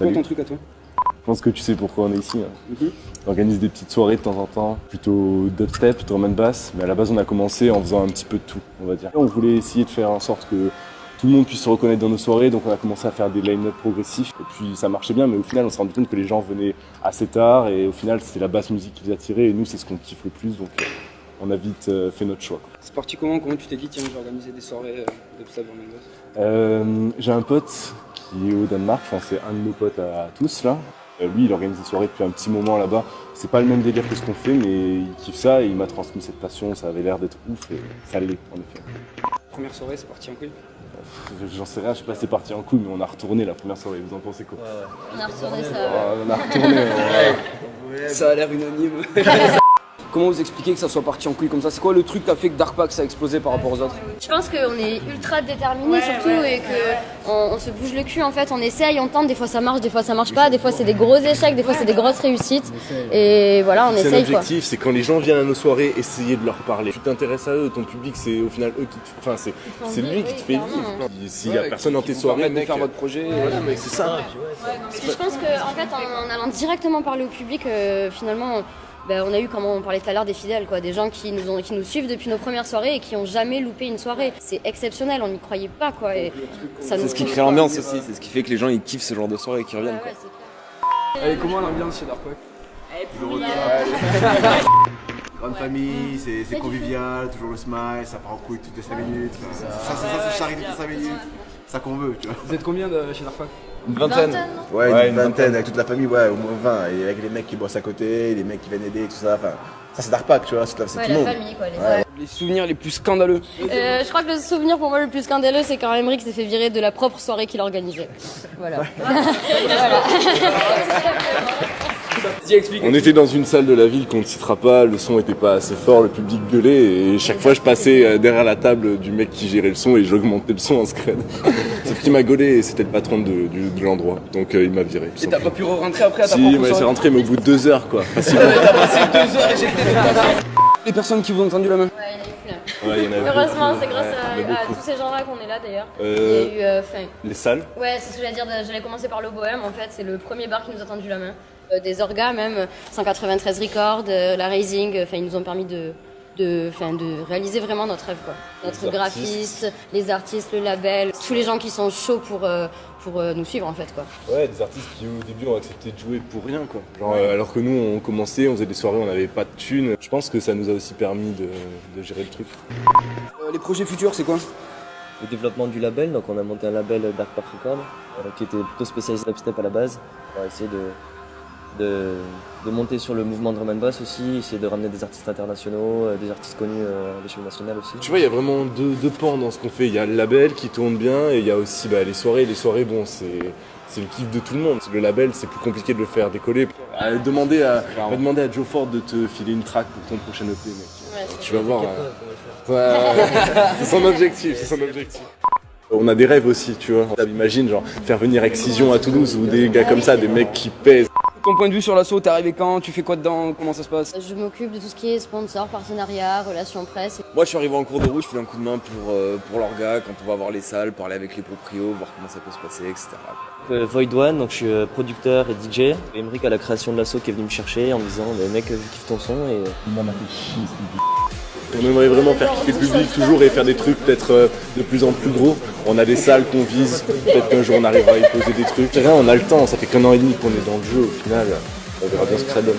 C'est quoi ton truc à toi? Je pense que tu sais pourquoi on est ici. On organise des petites soirées de temps en temps, plutôt dubstep, drum and bass, mais à la base on a commencé en faisant un petit peu de tout, on va dire. On voulait essayer de faire en sorte que tout le monde puisse se reconnaître dans nos soirées, donc on a commencé à faire des line-up progressifs, et puis ça marchait bien, mais au final on s'est rendu compte que les gens venaient assez tard, et au final c'était la basse musique qui les attirait, et nous c'est ce qu'on kiffe le plus, donc on a vite fait notre choix. C'est parti comment tu t'es dit tiens je vais organiser des soirées dubstep drum and bass? J'ai un pote qui est au Danemark, enfin c'est un de nos potes à tous là. Lui, il organise des soirées depuis un petit moment là-bas. C'est pas le même délire que ce qu'on fait, mais il kiffe ça et il m'a transmis cette passion. Ça avait l'air d'être ouf et ça l'est, en effet. Première soirée, c'est parti en couille? J'en sais rien, je sais pas si c'est parti en couille, mais on a retourné la première soirée. Vous en pensez quoi? On a retourné ça. On a retourné. Ça a l'air unanime. Comment vous expliquez que ça soit parti en couille comme ça? C'est quoi le truc qui a fait que Dark Pack ça a explosé par rapport aux autres? Je pense qu'on est ultra déterminés surtout et qu'on se bouge le cul en fait, on essaye, on tente, des fois ça marche pas, des fois c'est des gros échecs, des fois c'est des grosses réussites et voilà on essaye quoi. L'objectif c'est quand les gens viennent à nos soirées, essayer de leur parler. Tu t'intéresses à eux, ton public c'est au final eux qui te... Enfin c'est lui qui te fait vivre. S'il y a personne dans tes soirées, de faire votre projet. Voilà, mais c'est ça. Parce que je pense qu'en fait en allant directement parler au public finalement... on a eu, comme on parlait tout à l'heure, des fidèles, quoi, des gens qui nous suivent depuis nos premières soirées et qui n'ont jamais loupé une soirée. C'est exceptionnel, on n'y croyait pas, quoi. Et ça c'est ce qui crée l'ambiance aussi, c'est ce qui fait que les gens ils kiffent ce genre de soirée et qu'ils reviennent. Ouais, Allez, comment l'ambiance chez Dark Pack? Grande famille, c'est convivial, toujours le smile, ça part en couille toutes les 5 minutes. Ça charrie toutes les 5 minutes. Ça qu'on veut, tu vois. Vous êtes combien chez Dark Pack? Une vingtaine. Ouais, une vingtaine avec toute la famille, ouais, au moins 20. Et avec les mecs qui bossent à côté, les mecs qui viennent aider, tout ça. Enfin, ça c'est Dark Pack, tu vois, c'est tout le monde. famille, quoi. Les souvenirs les plus scandaleux? Je crois que le souvenir pour moi le plus scandaleux, c'est quand Emmerich s'est fait virer de la propre soirée qu'il organisait. Voilà. On était dans une salle de la ville qu'on ne citera pas, le son était pas assez fort, le public gueulait et chaque fois je passais derrière la table du mec qui gérait le son et j'augmentais le son en scred. Sauf qu'il m'a gaulé et c'était le patron de l'endroit, donc il m'a viré. Et t'as pas pu rentrer après à ta Si, propre ouais, soirée? c'est rentré mais au bout de 2 heures quoi. T'as passé 2 heures éjecté de ta soirée. Les personnes qui vous ont tendu la main? Ouais, il y en a eu plein. Ouais, il y en a Heureusement, c'est grâce ouais, à tous ces gens-là qu'on est là d'ailleurs. Euh, Il y a eu, Les salles? ouais, c'est ce que j'allais dire, j'allais commencer par le Bohème en fait, c'est le premier bar qui nous a tendu la main. Des orgas même, 193 Records, la Raising, ils nous ont permis de réaliser vraiment notre rêve quoi. Notre graphiste, les artistes, le label, tous les gens qui sont chauds pour nous suivre en fait quoi. Ouais, des artistes qui au début ont accepté de jouer pour rien quoi. Genre, alors que nous on commençait, on faisait des soirées, on n'avait pas de thunes. Je pense que ça nous a aussi permis de gérer le truc. Les projets futurs c'est quoi? Le développement du label, donc on a monté un label Dark Pack Records qui était plutôt spécialisé dubstep à la base. On va essayer de monter sur le mouvement drum and bass aussi, essayer de ramener des artistes internationaux, des artistes connus à l'échelle nationale aussi. Tu vois, il y a vraiment deux pans dans ce qu'on fait. Il y a le label qui tourne bien et il y a aussi les soirées. Les soirées, bon, c'est le kiff de tout le monde. Le label, c'est plus compliqué de le faire décoller. On va demander à Joe Ford de te filer une track pour ton prochain EP, mec. Ouais, Tu vas voir. C'est son objectif, On a des rêves aussi, tu vois. Imagine, genre, faire venir Excision à Toulouse ou des gars comme ça, des mecs qui pèsent. Ton point de vue sur l'assaut, t'es arrivé quand? Tu fais quoi dedans? Comment ça se passe? Je m'occupe de tout ce qui est sponsor, partenariat, relations presse. Moi je suis arrivé en cours de route, je fais un coup de main pour l'orga, quand on va voir les salles, parler avec les proprios, voir comment ça peut se passer, etc. Void One, donc je suis producteur et DJ. Emmerich à la création de l'assaut qui est venu me chercher en me disant mec je kiffe ton son et On aimerait vraiment faire kiffer le public toujours et faire des trucs peut-être de plus en plus gros. On a des salles qu'on vise, peut-être qu'un jour on arrivera à y poser des trucs. Rien, on a le temps, ça fait qu'1 an et demi qu'on est dans le jeu au final. On verra bien ce que ça donne.